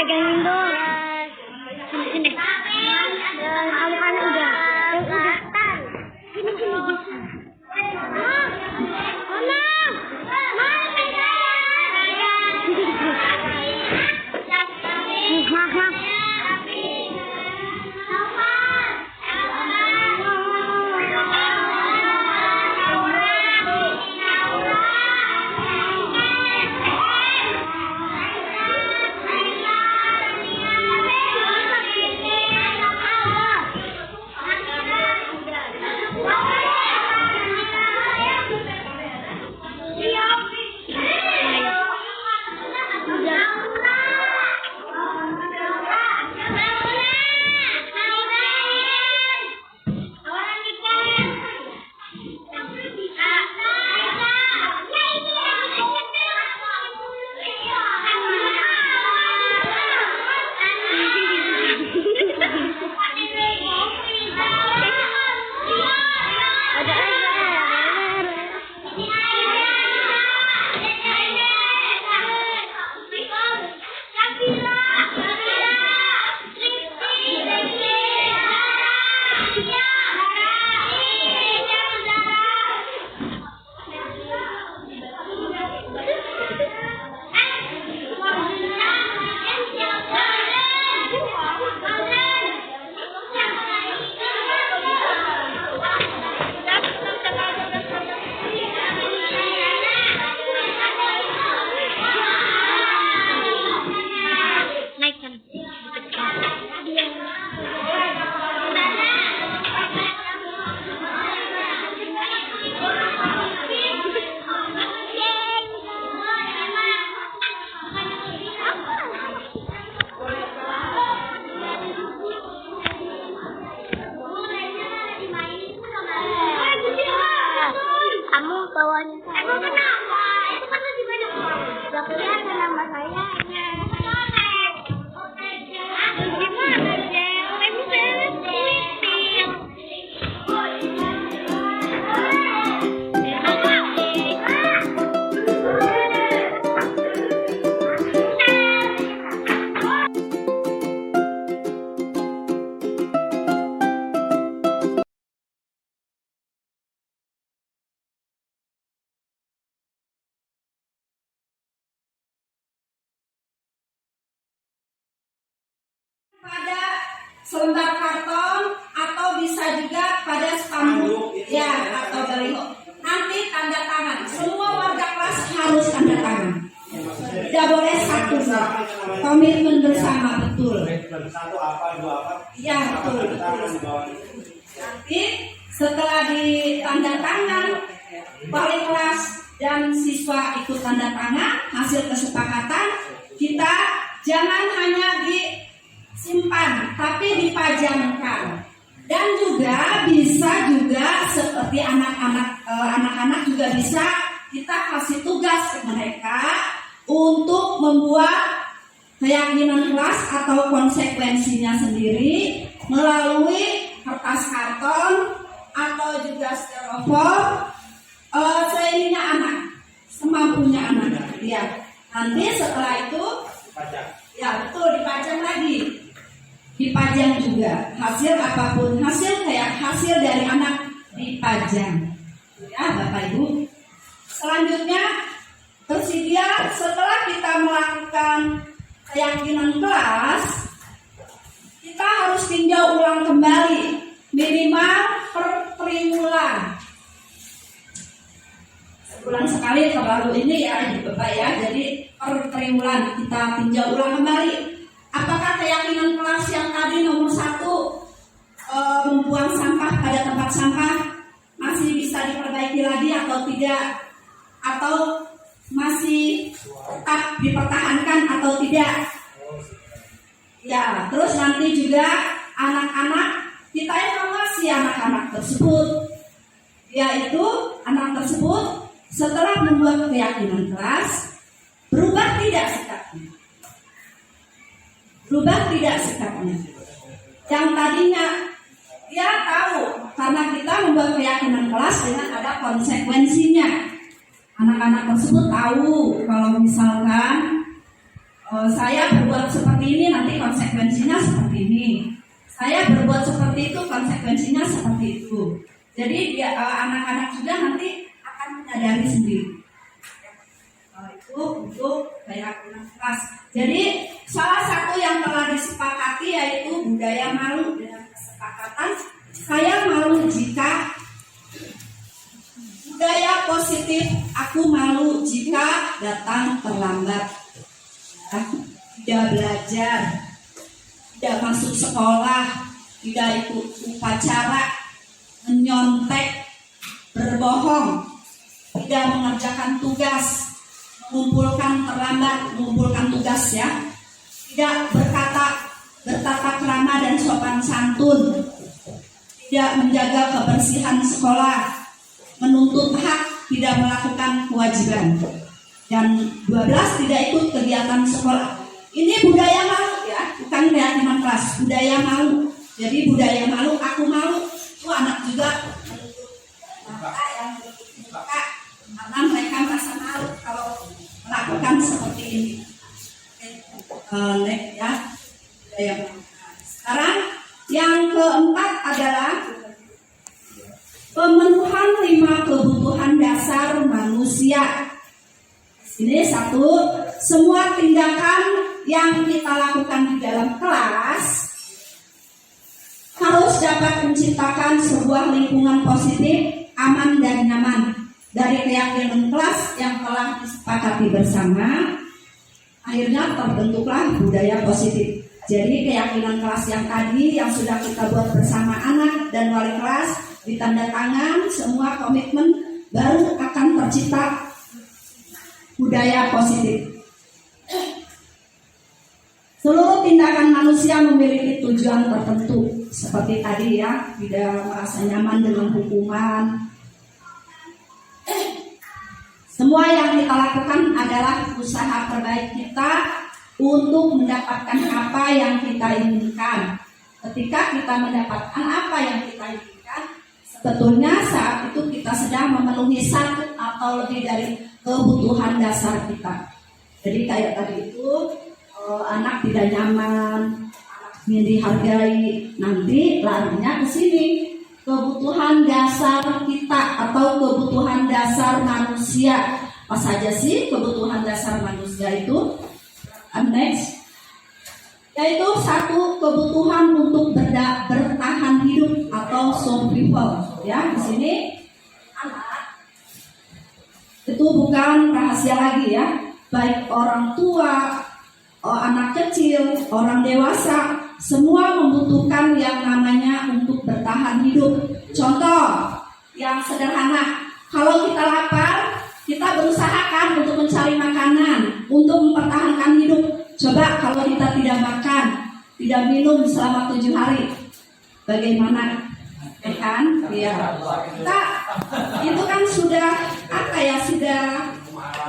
pegangin dong. Sini. Kamu udah. Sini. Kamu bawanya saya. Emang kenapa? Itu kan masih banyak orang. Gak kelihatan nama saya. Gimana, Jeng? Saya bisa meeting. Pada selembar karton atau bisa juga pada spanduk ya atau baliho. Nanti tanda tangan. Semua warga kelas harus tanda tangan. Tidak boleh satu. Komitmen bersama betul. Satu apa dua apa? Ya betul. Nanti setelah ditanda tangan wali kelas dan siswa ikut tanda tangan hasil kesepakatan, kita jangan hanya disimpan tapi dipajangkan. Dan juga bisa juga seperti anak-anak juga bisa kita kasih tugas ke mereka untuk membuat keyakinan kelas atau konsekuensinya sendiri melalui kertas karton atau juga styrofoam seinginnya anak, semampunya anak. Ya, nanti setelah itu ya betul dipajang lagi, dipajang juga hasil apapun, hasil kayak hasil dari anak dipajang. Ya Bapak Ibu. Selanjutnya tersedia setelah kita melakukan keyakinan kelas, kita harus tinjau ulang kembali minimal per triwulan. Sebulan sekali terlalu ini ya Bapak ya. Jadi per triwulan kita tinjau ulang kembali. Apakah keyakinan kelas yang tadi nomor 1 membuang sampah pada tempat sampah masih bisa diperbaiki lagi atau tidak? Atau masih tetap dipertahankan atau tidak? Ya, terus nanti juga anak-anak, kita evaluasi anak-anak tersebut, yaitu anak tersebut setelah membuat keyakinan kelas berubah tidak sikapnya? Berubah tidak sikapnya? Yang tadinya dia tahu karena kita membuat keyakinan kelas dengan ada konsekuensinya. Anak-anak tersebut tahu kalau misalkan saya berbuat seperti ini nanti konsekuensinya seperti ini. Saya berbuat seperti itu konsekuensinya seperti itu. Jadi anak-anak juga nanti akan menyadari sendiri. Itu untuk keyakinan kelas. Jadi salah satu yang telah disepakati yaitu budaya malu dengan kesepakatan saya malu jika budaya positif aku malu jika datang terlambat, tidak belajar, tidak masuk sekolah, tidak ikut upacara, menyontek, berbohong, tidak mengerjakan tugas, mengumpulkan tugas ya, tidak bertata krama dan sopan santun, tidak menjaga kebersihan sekolah, menuntut hak, tidak melakukan kewajiban, dan 12 tidak ikut kegiatan sekolah. Ini budaya malu ya, bukan keyakinan kelas, budaya malu. Jadi budaya malu, aku malu, itu anak juga karena mereka merasa malu kalau melakukan seperti ini. Next ya, budaya malu. Sekarang yang keempat adalah pemenuhan 5 kebutuhan dasar manusia. Ini satu, semua tindakan yang kita lakukan di dalam kelas harus dapat menciptakan sebuah lingkungan positif, aman dan nyaman. Dari keyakinan kelas yang telah disepakati bersama, akhirnya terbentuklah budaya positif. Jadi keyakinan kelas yang tadi yang sudah kita buat bersama anak dan wali kelas, ditanda tangan, semua komitmen, baru akan tercipta budaya positif. Seluruh tindakan manusia memiliki tujuan tertentu, seperti tadi ya, tidak merasa nyaman dengan hukuman. Semua yang kita lakukan adalah usaha terbaik kita untuk mendapatkan apa yang kita inginkan. Ketika kita mendapatkan apa yang kita inginkan, sebetulnya saat itu kita sedang memenuhi satu atau lebih dari kebutuhan dasar kita. Jadi kayak tadi itu, anak tidak nyaman, anak ingin dihargai, nanti larinya ke sini. Kebutuhan dasar kita atau kebutuhan dasar manusia. Apa saja sih kebutuhan dasar manusia itu? Next, yaitu satu, kebutuhan untuk bertahan hidup atau survival. Ya, di sini anak itu bukan rahasia lagi ya. Baik orang tua, anak kecil, orang dewasa, semua membutuhkan yang namanya untuk bertahan hidup. Contoh yang sederhana, kalau kita lapar, kita berusaha kan untuk mencari makanan, untuk mempertahankan hidup. Coba kalau kita tidak makan, tidak minum selama 7 hari, bagaimana? Ya kan? Ya. Kita itu kan sudah apa ya? Sudah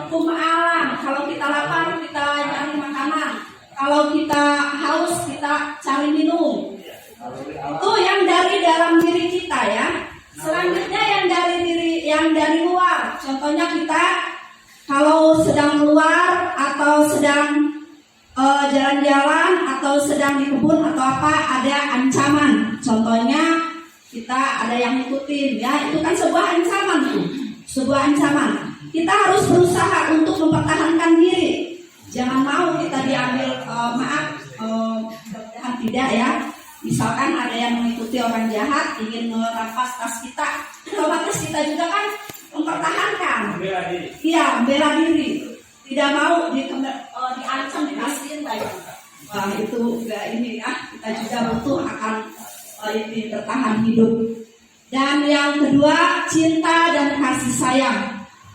hukum alam. Kalau kita lapar, kita cari makanan. Kalau kita haus, kita cari minum. Itu yang dari dalam diri kita ya. Selanjutnya yang dari luar. Contohnya kita kalau sedang keluar atau sedang jalan-jalan atau sedang di kebun atau apa, ada ancaman. Contohnya kita ada yang ngikutin ya, itu kan sebuah ancaman tuh. Sebuah ancaman. Kita harus berusaha untuk mempertahankan diri. Jangan mau kita diambil mudah-mudahan tidak ya. Misalkan ada yang mengikuti orang jahat ingin merampas tas kita, otomatis kita juga kan mempertahankan. Iya, membela diri. Tidak mau diancam, dikasihin lagi. Wah, itu enggak ini ya. Kita juga butuh akan ini bertahan hidup. Dan yang kedua, cinta dan kasih sayang.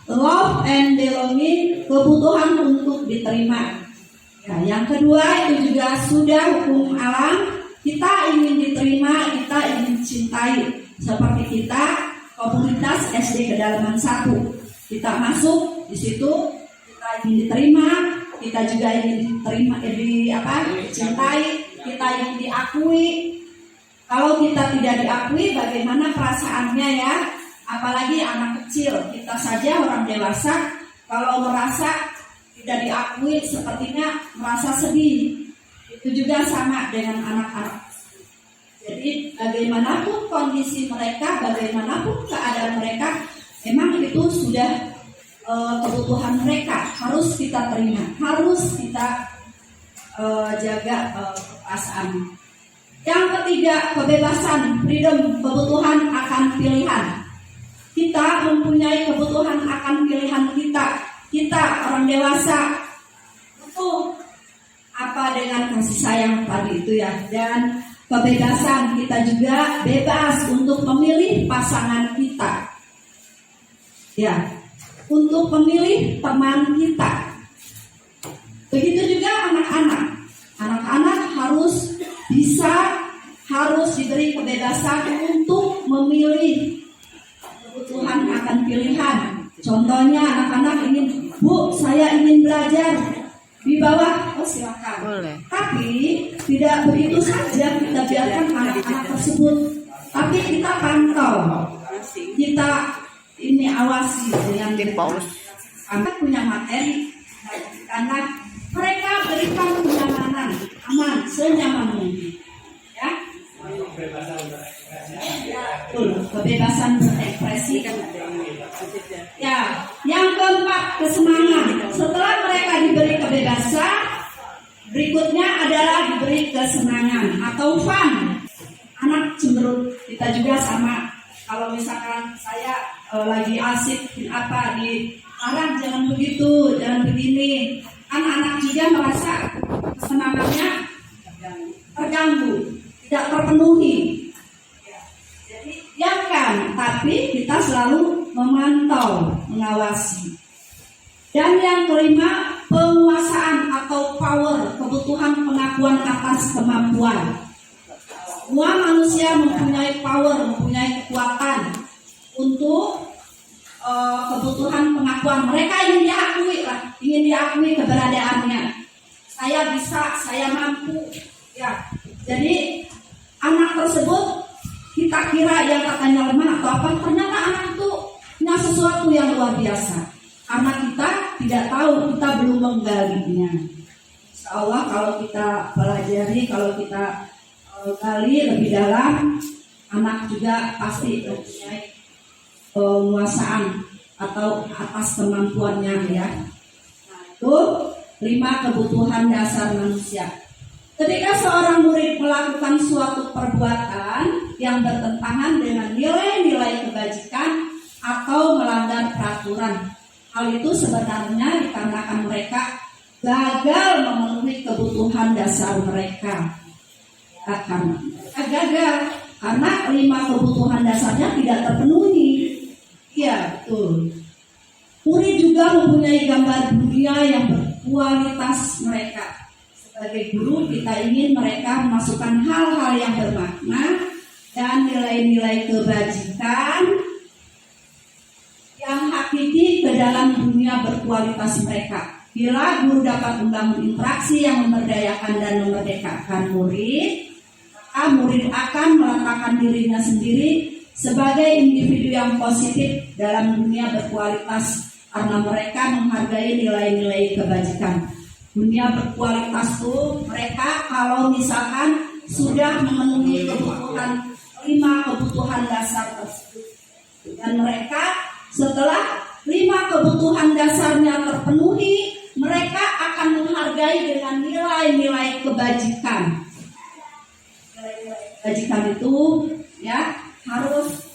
Love and belonging, kebutuhan untuk diterima. Ya, yang kedua itu juga sudah hukum alam. Kita ingin diterima, kita ingin dicintai. Seperti kita komunitas SD Kedalaman 1. Kita masuk di situ, kita ingin diterima, kita juga ingin diterima, dicintai, kita ingin diakui. Kalau kita tidak diakui, bagaimana perasaannya ya? Apalagi anak kecil, kita saja orang dewasa kalau merasa tidak diakui sepertinya merasa sedih. Itu juga sama dengan anak-anak. Jadi bagaimanapun kondisi mereka, bagaimanapun keadaan mereka, memang itu sudah kebutuhan mereka, harus kita terima, harus kita jaga perasaan. Yang ketiga, kebebasan, freedom, kebutuhan akan pilihan. Kita mempunyai kebutuhan akan pilihan kita. Kita orang dewasa itu apa dengan kasih sayang tadi itu ya, dan kebebasan, kita juga bebas untuk memilih pasangan kita. Ya, untuk memilih teman kita. Begitu juga anak-anak. Anak-anak harus diberi kebebasan untuk memilih kebutuhan akan pilihan. Contohnya anak-anak ingin, Bu, saya ingin belajar di bawah, oh silakan. Boleh. Tapi tidak begitu saja kita biarkan anak-anak tersebut. Tapi kita pantau, kita ini awasi dengan anak punya materi, karena mereka berikan kenyamanan, aman, senyaman mungkin. Ya, kebebasan berekspresi. Ya, yang keempat, kesenangan. Setelah mereka diberi kebebasan, berikutnya adalah diberi kesenangan atau fun. Anak cenderung, kita juga sama. Kalau misalkan saya lagi asik apa di arah, jangan begitu, jangan begini. Anak-anak juga merasa kesenangannya terganggu, tidak terpenuhi. Jadi biarkan, tapi kita selalu memantau, mengawasi. Dan yang kelima, penguasaan atau power, kebutuhan pengakuan atas kemampuan. Semua manusia mempunyai power, mempunyai kekuatan untuk kebutuhan pengakuan. Mereka ingin diakui keberadaannya. Saya bisa, saya mampu. Ya, jadi anak tersebut kita kira yang katanya lemah atau apa, ternyata anak itu punya sesuatu yang luar biasa. Karena kita tidak tahu, kita belum menggalinya. Insya Allah kalau kita pelajari, kalau kita gali lebih dalam, anak juga pasti mempunyai penguasaan atau atas kemampuannya ya. Nah, itu 5 kebutuhan dasar manusia. Ketika seorang murid melakukan suatu perbuatan yang bertentangan dengan nilai-nilai kebajikan atau melanggar peraturan, hal itu sebenarnya dikarenakan mereka gagal memenuhi kebutuhan dasar mereka. Gagal karena 5 kebutuhan dasarnya tidak terpenuhi. Ya, betul. Murid juga mempunyai gambar dunia yang berkualitas mereka. Sebagai guru, kita ingin mereka memasukkan hal-hal yang bermakna dan nilai-nilai kebajikan yang hakiki ke dalam dunia berkualitas mereka. Bila guru dapat membangun interaksi yang memberdayakan dan memerdekakan murid, maka murid akan meletakkan dirinya sendiri sebagai individu yang positif dalam dunia berkualitas karena mereka menghargai nilai-nilai kebajikan. Dunia berkualitas itu mereka kalau misalkan sudah memenuhi kebutuhan 5 kebutuhan dasar tersebut, dan mereka setelah 5 kebutuhan dasarnya terpenuhi, mereka akan menghargai dengan nilai-nilai kebajikan. Kebajikan itu ya harus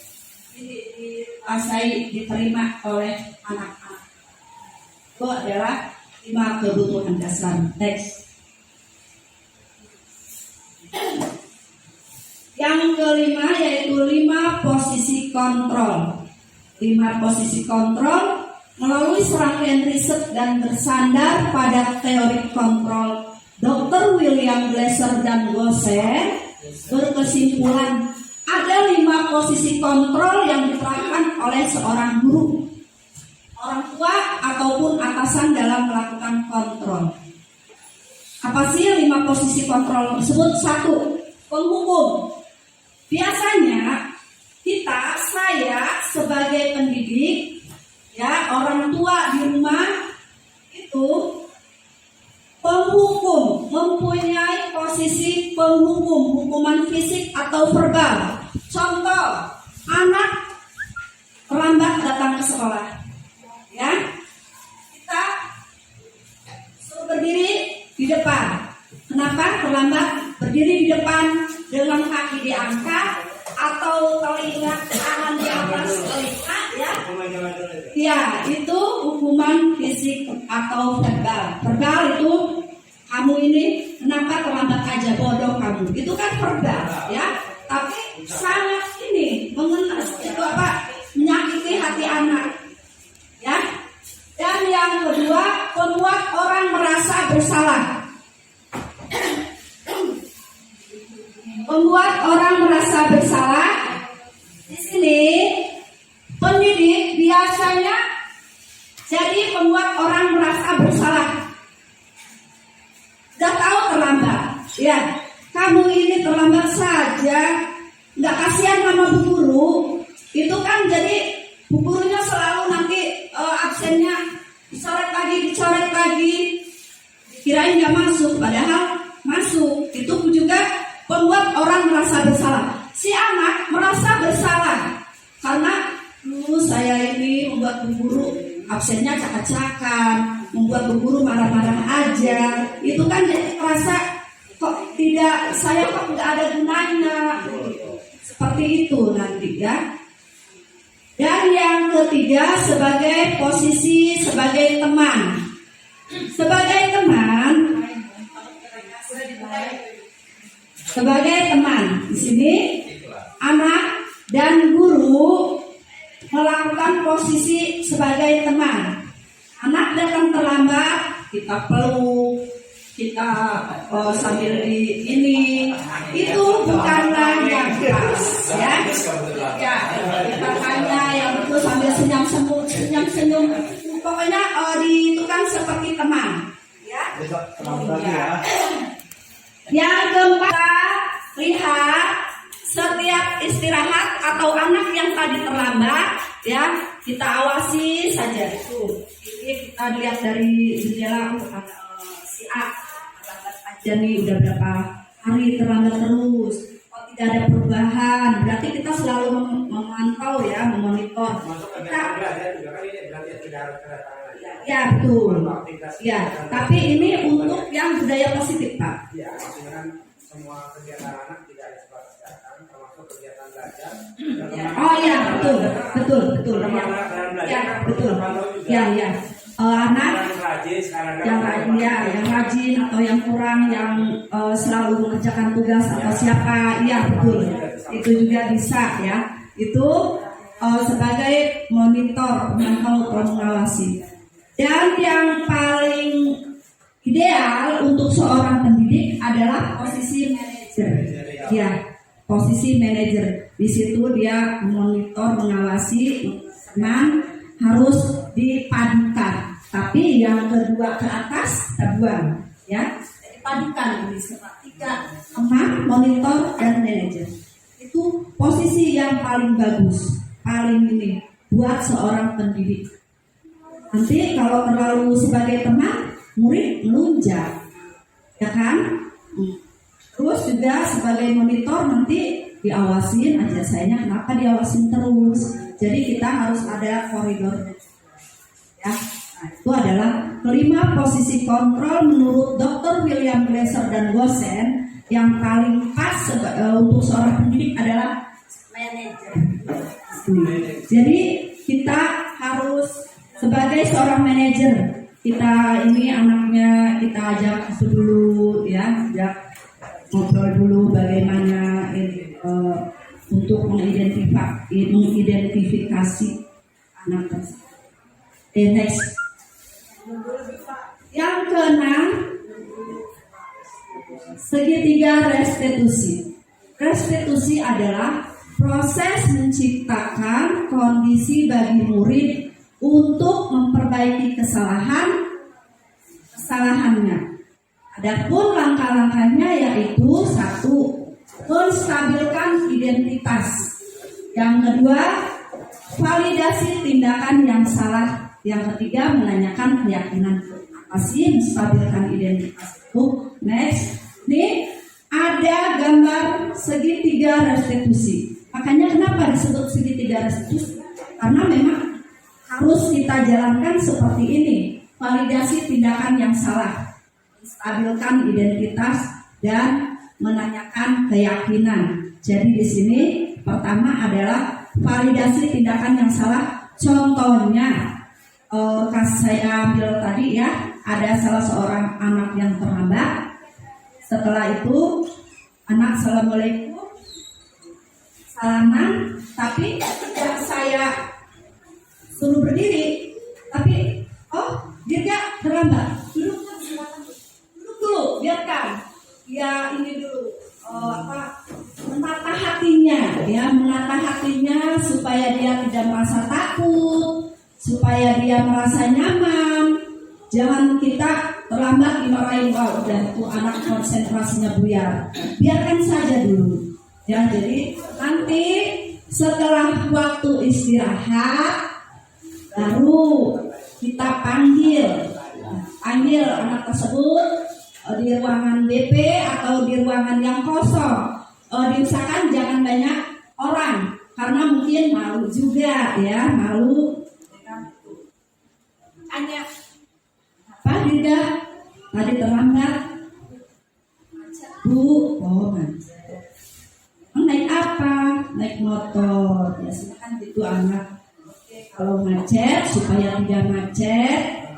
dikuasai, diterima oleh anak-anak. Itu adalah 5 kebutuhan dasar. Next. Yang kelima yaitu 5 posisi kontrol. 5 posisi kontrol melalui serangkaian riset dan bersandar pada teori kontrol Dr. William Glasser dan Gosser berkesimpulan ada 5 posisi kontrol yang diterapkan oleh seorang guru, orang tua ataupun atasan dalam melakukan kontrol. Apa sih 5 posisi kontrol tersebut? 1. Penghukum. Biasanya saya sebagai pendidik, ya orang tua di rumah itu menghukum, hukuman fisik atau verbal. Contoh, anak terlambat datang ke sekolah, ya, kita suruh berdiri di depan. Kenapa terlambat? Berdiri di depan dengan kaki diangkat atau telinga tangan di atas telinga, ya. Ya, itu hukuman fisik atau verbal. Verbal itu kamu ini kenapa terlambat aja, bodoh kamu. Itu kan verbal, ya. Tapi sangat ini itu apa? Menyakiti hati anak, ya. Dan yang kedua, membuat orang merasa bersalah. Membuat orang merasa bersalah. Di sini pendidik biasanya jadi membuat orang merasa bersalah. Udah tahu terlambat, ya. Kamu ini terlambat saja, nggak kasihan sama bu guru. Itu kan jadi bu gurunya selalu nanti absennya dicoret lagi, kirain nggak masuk, padahal masuk. Itu juga membuat orang merasa bersalah. Si anak merasa bersalah karena saya ini membuat bu guru absennya cakap-cakap, membuat bu guru marah-marah aja. Itu kan jadi merasa saya kok nggak ada gunanya. Seperti itu nanti, ya. Dan yang ketiga, sebagai posisi sebagai teman. Sebagai teman, di sini anak dan guru melakukan posisi sebagai teman. Anak datang terlambat, kita peluk, kita sambil di ini, itu bukanlah yang pas, ya. Ya, kita tanya yang itu sambil senyum, pokoknya itu kan seperti teman, ya. Yang keempat, lihat setiap istirahat atau anak yang tadi terlambat, ya, kita awasi saja. Itu ini kita lihat dari jendela, si A terlambat aja nih, udah berapa hari terlambat terus, kok tidak ada perubahan. Berarti kita selalu memantau, ya, memonitor. Kita, ya betul, ya. Tapi ini untuk yang budaya positif, Pak. Ya, maksudnya kan semua kegiatan anak tidak ada sebatas datang, termasuk kegiatan belajar. Oh ya, betul. Ya, betul. Ya. Anak yang rajin atau yang kurang, yang selalu mengerjakan tugas atau siapa, ya betul. Itu juga bisa, ya. Itu sebagai monitor, memantau atau mengawasi. Dan yang paling ideal untuk seorang pendidik adalah posisi manajer. Ya, posisi manajer. Di situ dia memonitor, mengawasi, teman harus dipadukan. Tapi yang kedua ke atas kita buang, ya. Dipadukan ini tiga, teman, monitor, dan manajer. Itu posisi yang paling bagus, paling ini buat seorang pendidik. Nanti kalau terlalu sebagai teman, murid melunjak, ya kan? Terus juga sebagai monitor nanti diawasin aja, sayangnya kenapa diawasin terus. Jadi kita harus ada koridornya, ya. Nah, itu adalah kelima posisi kontrol menurut Dr. William Glasser dan Gosen. Yang paling pas untuk seorang pendidik adalah manajer. Jadi kita harus sebagai seorang manajer, kita ini anaknya kita ajak dulu, ya, ajak ngobrol dulu bagaimana untuk mengidentifikasi anak tersebut. Next. Yang keenam, segitiga restitusi. Restitusi adalah proses menciptakan kondisi bagi murid untuk memperbaiki kesalahannya. Adapun langkah-langkahnya yaitu 1. Menstabilkan identitas. Yang kedua, validasi tindakan yang salah. Yang ketiga, menanyakan keyakinan. Apa sih menstabilkan identitas itu? Next, nih ada ada gambar segitiga restitusi. Makanya kenapa disebut segitiga restitusi? Karena memang harus kita jalankan seperti ini. Validasi tindakan yang salah, menstabilkan identitas dan menanyakan keyakinan. Jadi di sini pertama adalah validasi tindakan yang salah. Contohnya saya ambil tadi ya, ada salah seorang anak yang terlambat. Setelah itu anak assalamualaikum, salaman, tapi tidak saya suruh berdiri, tapi dia gak terlambat. Duduk dulu, biarkan ya ini dulu menata hatinya, ya menata hatinya supaya dia tidak merasa takut, supaya dia merasa nyaman. Jangan kita terlambat dimarahin, udah tuh anak konsentrasinya buyar. Biarkan saja dulu. Ya, jadi nanti setelah waktu istirahat baru kita panggil anak tersebut di ruangan BP atau di ruangan yang kosong. Diusahakan jangan banyak orang karena mungkin malu juga ya, malu. Tanya apa tidak tadi terlambat? Bu, macet. Naik apa? Naik motor. Ya silakan gitu anak. Oke, kalau macet supaya tidak macet,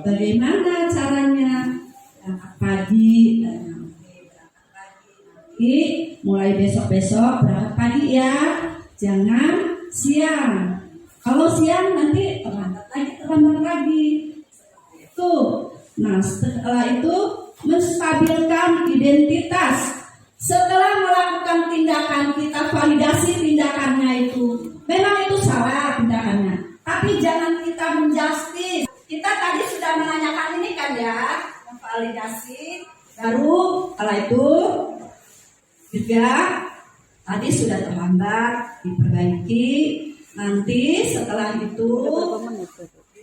bagaimana caranya? Berangkat pagi. Nanti mulai besok-besok berangkat pagi ya. Jangan siang. Kalau siang nanti terlambat lagi. Itu. Nah, setelah itu menstabilkan identitas. Setelah melakukan tindakan, kita validasi tindakannya itu. Memang itu salah tindakannya, tapi jangan kita menjustis. Kita tadi sudah menanyakan ini kan ya, validasi. Baru setelah itu juga tadi sudah terlambat, diperbaiki. Nanti setelah itu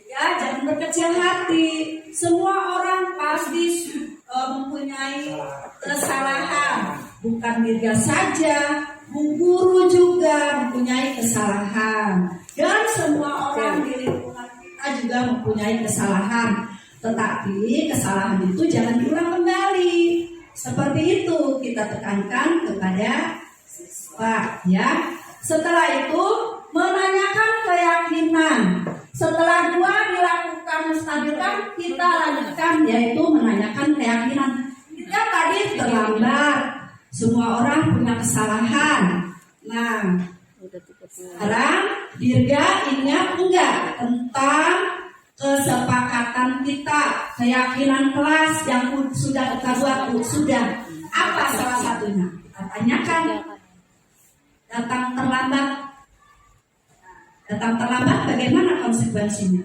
ya jangan berkecil hati. Semua orang pasti mempunyai kesalahan. Bukan Mirga saja, Bu Guru juga mempunyai kesalahan. Dan semua orang di lingkungan kita juga mempunyai kesalahan. Tetapi kesalahan itu jangan diulang kembali. Seperti itu kita tekankan kepada siswa ya. Setelah itu menanyakan keyakinan. Setelah dua dilakukan menstabilkan, kita lanjutkan yaitu menanyakan keyakinan. Kita tadi terlambat, semua orang punya kesalahan. Nah, sekarang Dirga ingat enggak tentang kesepakatan kita, keyakinan kelas yang sudah kita buat? Sudah. Apa salah satunya? Kita tanyakan. Datang terlambat bagaimana konsekuensinya?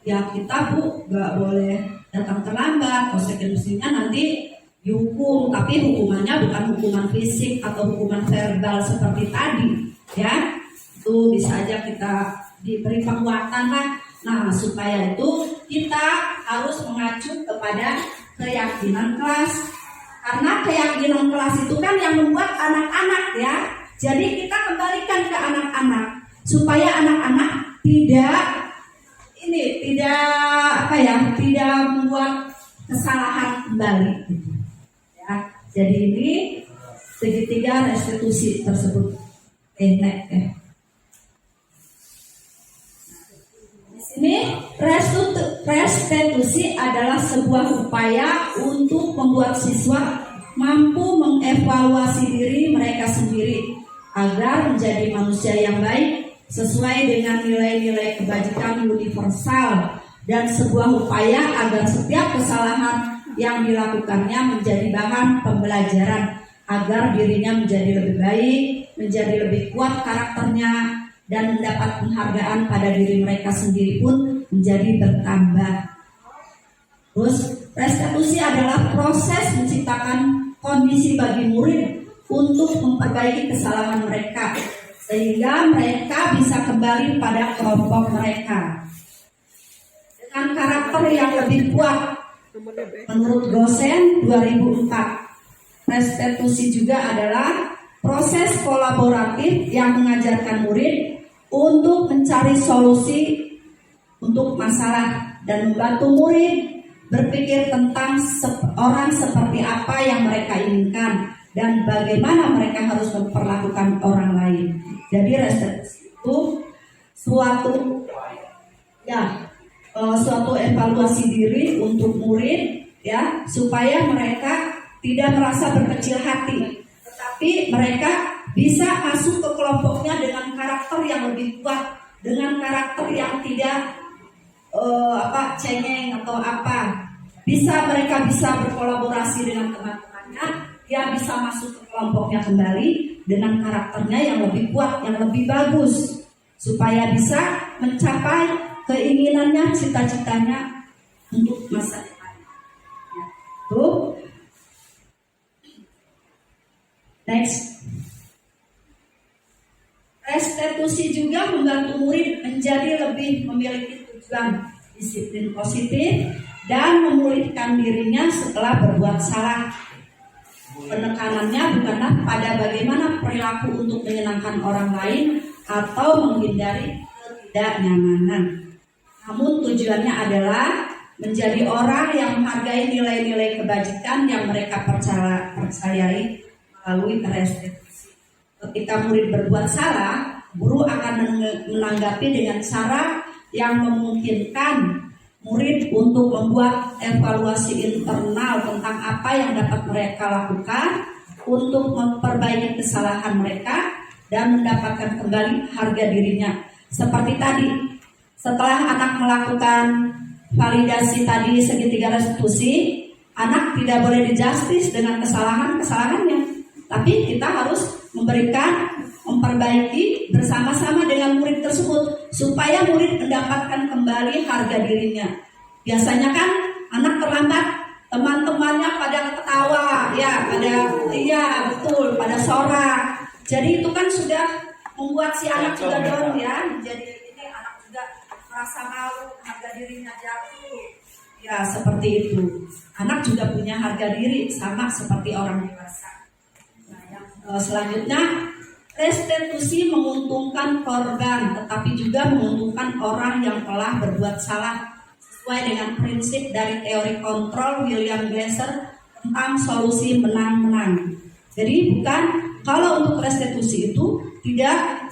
Ya kita Bu nggak boleh datang terlambat. Konsekuensinya nanti dihukum, tapi hukumannya bukan hukuman fisik atau hukuman verbal seperti tadi ya. Itu bisa aja kita diberi penguatan lah. Nah supaya itu kita harus mengacu kepada keyakinan kelas. Karena keyakinan kelas itu kan yang membuat anak-anak ya. Jadi kita kembalikan ke anak-anak supaya anak-anak tidak membuat kesalahan kembali. Ya, jadi ini segitiga restitusi tersebut. Di sini restitusi adalah sebuah upaya untuk membuat siswa mampu mengevaluasi diri mereka sendiri agar menjadi manusia yang baik sesuai dengan nilai-nilai kebajikan universal dan sebuah upaya agar setiap kesalahan yang dilakukannya menjadi bahan pembelajaran agar dirinya menjadi lebih baik, menjadi lebih kuat karakternya dan mendapat penghargaan pada diri mereka sendiri pun menjadi bertambah. Terus restitusi adalah proses menciptakan kondisi bagi murid untuk memperbaiki kesalahan mereka sehingga mereka bisa kembali pada kelompok mereka dengan karakter yang lebih kuat. Menurut dosen 2004 restitusi juga adalah proses kolaboratif yang mengajarkan murid untuk mencari solusi untuk masalah dan membantu murid berpikir tentang orang seperti apa yang mereka inginkan dan bagaimana mereka harus memperlakukan orang lain. Jadi restitusi itu suatu evaluasi diri untuk murid ya, supaya mereka tidak merasa berkecil hati, tetapi mereka bisa masuk ke kelompoknya dengan karakter yang lebih kuat, dengan karakter yang tidak cengeng atau apa. Mereka bisa berkolaborasi dengan teman-temannya, dia bisa masuk ke kelompoknya kembali dengan karakternya yang lebih kuat, yang lebih bagus, supaya bisa mencapai keinginannya, cita-citanya untuk masa depan. Ya. Tuh. Next. Restitusi juga membantu murid menjadi lebih memiliki tujuan, disiplin positif, dan memulihkan dirinya setelah berbuat salah. Penekanannya bukanlah pada bagaimana perilaku untuk menyenangkan orang lain atau menghindari ketidaknyamanan, namun tujuannya adalah menjadi orang yang menghargai nilai-nilai kebajikan yang mereka percayai melalui restitusi. Ketika murid berbuat salah, guru akan menanggapi dengan cara yang memungkinkan murid untuk membuat evaluasi internal tentang apa yang dapat mereka lakukan untuk memperbaiki kesalahan mereka dan mendapatkan kembali harga dirinya. Seperti tadi, setelah anak melakukan validasi tadi segitiga restitusi, anak tidak boleh dijustis dengan kesalahannya, tapi kita harus memperbaiki bersama-sama dengan murid tersebut supaya murid mendapatkan kembali harga dirinya. Biasanya kan anak terlambat, teman-temannya pada ketawa, pada sorak. Jadi itu kan sudah membuat si anak juga down ya. Jadi ini anak juga merasa malu, harga dirinya jatuh. Ya seperti itu. Anak juga punya harga diri sama seperti orang dewasa. Selanjutnya, restitusi menguntungkan korban, tetapi juga menguntungkan orang yang telah berbuat salah, sesuai dengan prinsip dari teori kontrol William Glasser tentang solusi menang-menang. Jadi bukan, kalau untuk restitusi itu tidak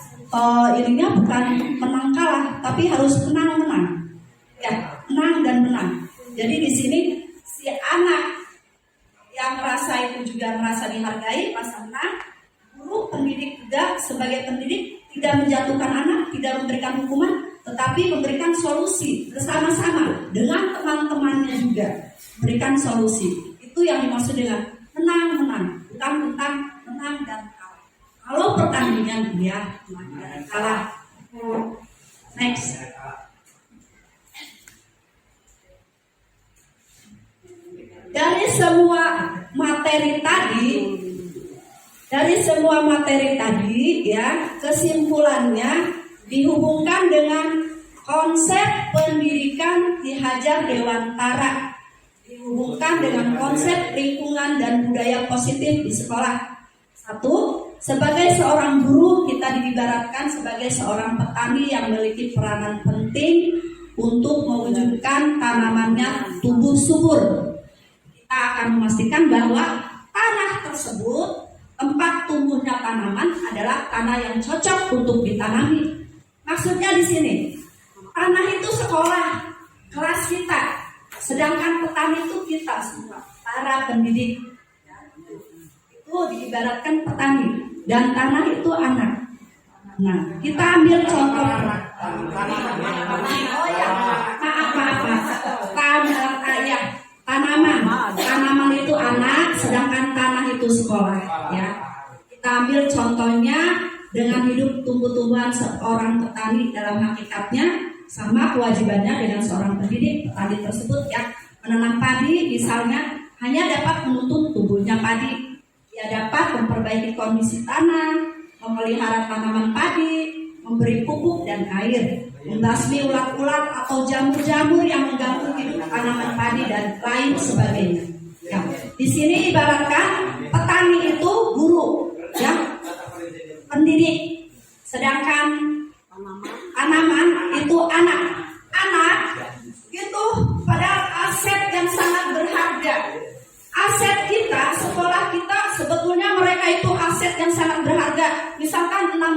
ininya bukan menang kalah, tapi harus menang-menang. Ya, menang dan menang. Jadi di sini si anak yang merasa itu juga merasa dihargai, merasa menang. Guru pendidik juga sebagai pendidik tidak menjatuhkan anak, tidak memberikan hukuman, tetapi memberikan solusi bersama-sama dengan teman-temannya juga, berikan solusi. Itu yang dimaksud dengan menang-menang, bukan tentang menang dan kalah. Kalau pertandingan dia menang dan kalah. Next. Dari semua materi tadi ya, kesimpulannya dihubungkan dengan konsep pendidikan Ki Hajar Dewantara, dihubungkan dengan konsep lingkungan dan budaya positif di sekolah. Satu, sebagai seorang guru kita diibaratkan sebagai seorang petani yang memiliki peranan penting untuk mewujudkan tanamannya tumbuh subur. Kita akan memastikan bahwa tanah tersebut, tempat tumbuhnya tanaman adalah tanah yang cocok untuk ditanami. Maksudnya di sini, tanah itu sekolah, kelas kita, sedangkan petani itu kita semua, para pendidik. Itu diibaratkan petani dan tanah itu anak. Nah, kita ambil contoh. Tanaman itu anak, sedangkan tanah itu sekolah. Ya, kita ambil contohnya dengan hidup tumbuh-tumbuhan seorang petani dalam hakikatnya sama kewajibannya dengan seorang pendidik. Petani tersebut ya menanam padi misalnya hanya dapat menuntun tumbuhnya padi. Dia dapat memperbaiki kondisi tanah, memelihara tanaman padi, memberi pupuk dan air, membasmi ulat-ulat atau jamur-jamur yang mengganggu hidup tanaman padi dan lain sebagainya. Ya, di sini ibaratkan petani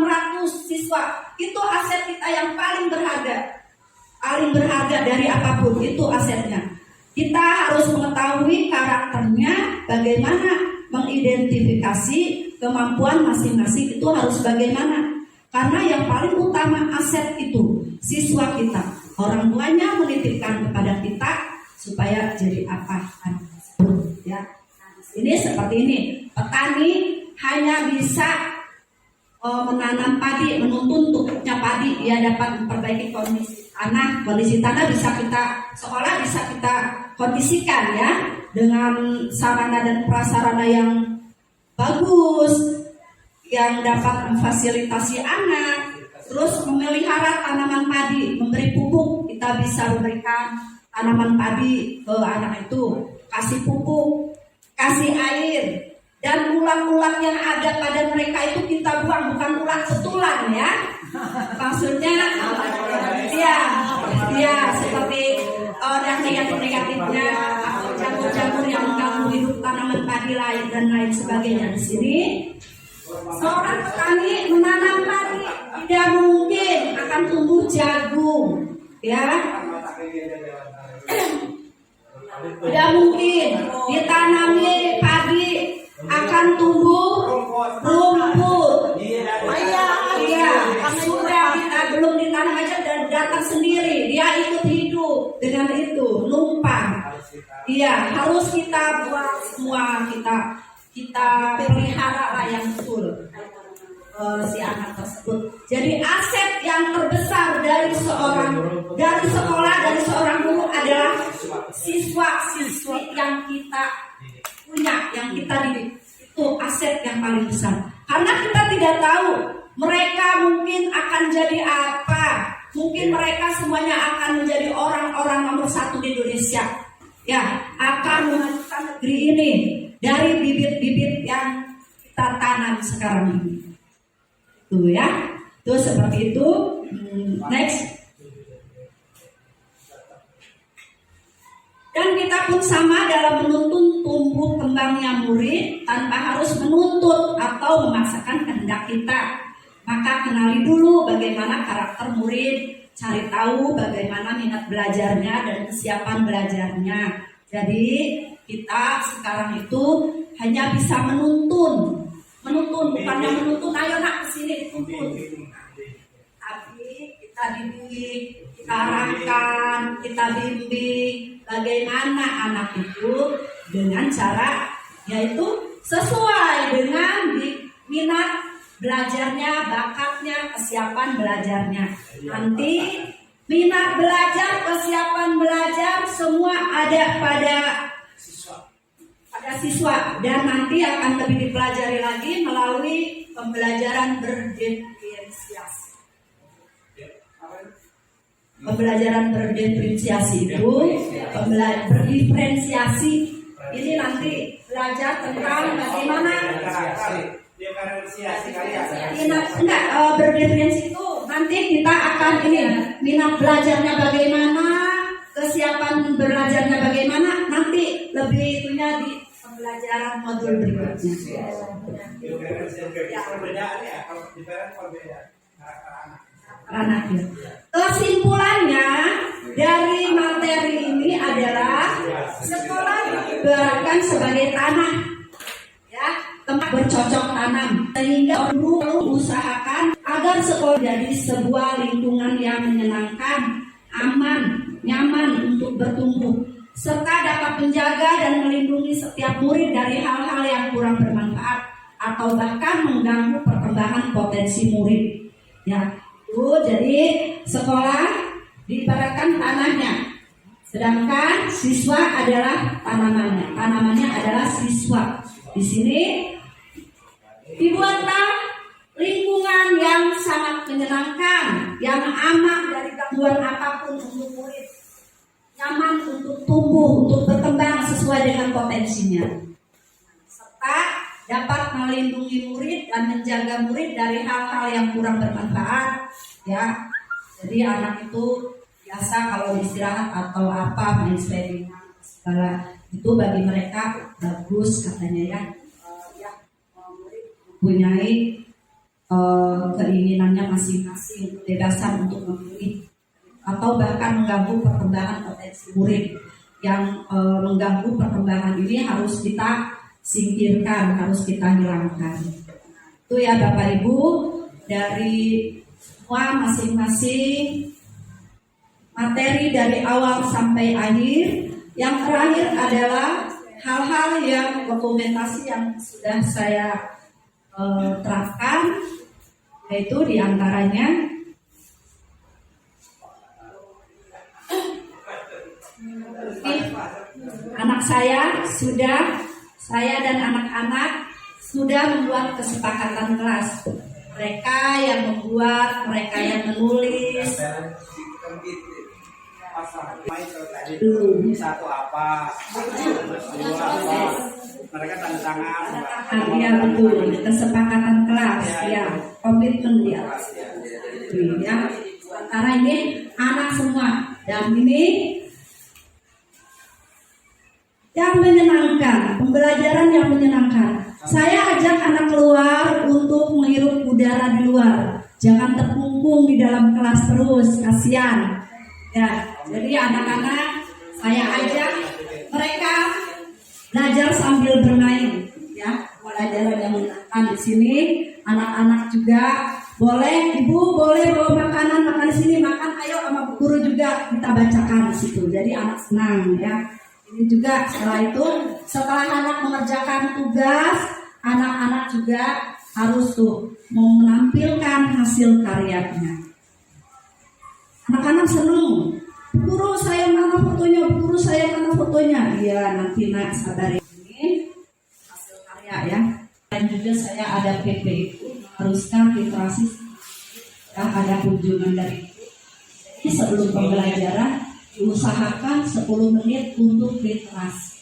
600 siswa. Itu aset kita yang paling berharga. Paling berharga dari apapun, itu asetnya. Kita harus mengetahui karakternya, bagaimana mengidentifikasi kemampuan masing-masing itu harus bagaimana. Karena yang paling utama aset itu siswa kita. Orang tuanya menitipkan kepada kita supaya jadi apa? Ya. Ini seperti ini. Petani hanya bisa menanam padi, menuntun tumbuhnya padi, dia dapat memperbaiki kondisi tanah. Kondisi tanah bisa kita sekolah bisa kita kondisikan ya dengan sarana dan prasarana yang bagus, yang dapat memfasilitasi anak. Terus memelihara tanaman padi, memberi pupuk, kita bisa memberikan tanaman padi ke anak itu, kasih pupuk, kasih air. Dan ulat-ulat yang ada pada mereka itu kita buang, bukan ulat betulan ya. Maksudnya ya seperti yang negatif-negatifnya atau jamur-jamur yang mengganggu hidup tanaman padi lain dan lain sebagainya. Di sini seorang petani menanam padi tidak mungkin akan tumbuh jagung ya. Tidak mungkin ditanami padi akan tumbuh rumput. Iya, sudah kita belum ditanam aja dan datang sendiri. Dia ikut hidup dengan itu, numpang. Iya, harus kita buat semua, kita pelihara lah yang betul si anak tersebut. Jadi aset yang terbesar dari sekolah, dari seorang guru adalah siswa-siswi yang kita punya, yang kita didik. Itu aset yang paling besar. Karena kita tidak tahu mereka mungkin akan jadi apa. Mungkin mereka semuanya akan menjadi orang-orang nomor 1 di Indonesia. Ya, akan memajukan negeri ini dari bibit-bibit yang kita tanam sekarang ini. Tuh ya, tuh seperti itu. Next. Dan kita pun sama dalam menuntun tumbuh kembangnya murid tanpa harus menuntut atau memaksakan kehendak kita. Maka kenali dulu bagaimana karakter murid, cari tahu bagaimana minat belajarnya dan kesiapan belajarnya. Jadi kita sekarang itu hanya bisa menuntun bukannya menuntun, ayo nak kesini dituntun. Tapi kita didik, kita arahkan, kita bimbing bagaimana anak itu dengan cara yaitu sesuai dengan minat belajarnya, bakatnya, kesiapan belajarnya. Nanti minat belajar, kesiapan belajar semua ada pada siswa dan nanti akan lebih dipelajari lagi melalui pembelajaran berdiferensiasi. Pembelajaran berdiferensiasi itu berdiferensiasi ini nanti belajar tentang bagaimana berdiferensiasi itu nanti kita akan minat belajarnya bagaimana, kesiapan belajarnya bagaimana, nanti lebih itunya di pembelajaran modul berikutnya. Anaknya. Kesimpulannya dari materi ini adalah sekolah diibaratkan sebagai tanah, ya, tempat bercocok tanam, sehingga perlu usahakan agar sekolah jadi sebuah lingkungan yang menyenangkan, aman, nyaman untuk bertumbuh, serta dapat menjaga dan melindungi setiap murid dari hal-hal yang kurang bermanfaat atau bahkan mengganggu perkembangan potensi murid. Ya. Jadi sekolah diibaratkan tanahnya, sedangkan siswa adalah tanamannya. Tanamannya adalah siswa. Di sini dibuatlah lingkungan yang sangat menyenangkan, yang aman dari gangguan apapun untuk murid, nyaman untuk tumbuh, untuk berkembang sesuai dengan potensinya, serta dapat melindungi murid dan menjaga murid dari hal-hal yang kurang bermanfaat. Ya, jadi anak itu biasa kalau istirahat atau apa main sepeda segala itu bagi mereka bagus katanya ya. Murid mempunyai keinginannya masing-masing, kebebasan untuk memilih atau bahkan mengganggu perkembangan potensi murid. Yang mengganggu perkembangan ini harus kita singkirkan, harus kita hilangkan. Itu ya Bapak Ibu, dari semua masing-masing materi dari awal sampai akhir. Yang terakhir adalah hal-hal yang dokumentasi yang sudah saya terapkan, yaitu diantaranya anak saya dan anak-anak sudah membuat kesepakatan kelas. Mereka yang membuat, mereka yang menulis. Satu apa? Dua apa? Mereka tanda tangan. Ya betul, kesepakatan kelas, ya komitmen dia. Ya, karena ini anak semua dan ini yang menyenangkan, pembelajaran yang menyenangkan. Saya ajak anak keluar untuk menghirup udara di luar. Jangan terkungkung di dalam kelas terus, kasihan. Ya, jadi anak-anak saya ajak mereka belajar sambil bermain. Ya, pelajaran yang menyenangkan di sini. Anak-anak juga boleh, ibu boleh bawa makanan, makan di sini, makan. Ayo sama guru juga kita bacakan di situ. Jadi anak senang ya. Ini juga setelah anak mengerjakan tugas, anak-anak juga harus menampilkan hasil karyanya. Anak-anak senang. Guru saya mana fotonya? Guru saya mana fotonya? Iya, nanti nak sabar ini hasil karya ya. Dan juga saya ada PP itu haruskan literasi ya, ada kunjungan dari itu. Jadi sebelum pembelajaran diusahakan 10 menit untuk literasi.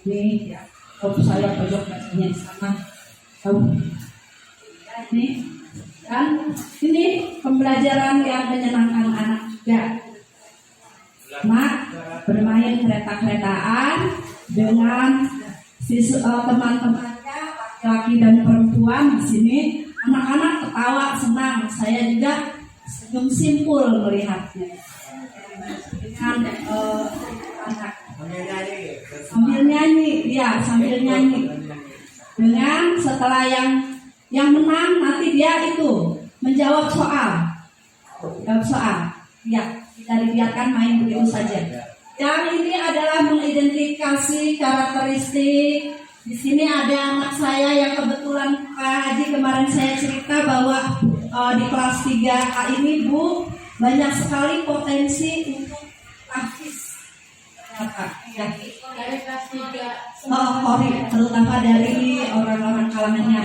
Ini ya, kalau saya pojok bacanya di sana. Ini pembelajaran yang menyenangkan anak juga. Mak bermain kereta-keretaan dengan teman-temannya laki-laki dan perempuan di sini. Anak-anak ketawa senang, saya juga senyum simpul melihatnya. Dengan anak sambil nyanyi, ya sambil nyanyi. Dengan setelah yang menang nanti dia itu menjawab soal. Ya, tidak dibiarkan main begitu saja. Yang ini adalah mengidentifikasi karakteristik. Di sini ada anak saya yang kebetulan Pak Haji kemarin saya cerita bahwa di kelas 3A ini Bu banyak sekali potensi untuk tahfiz. Ya. Dari kelas 3. Terutama dari orang-orang kalangannya.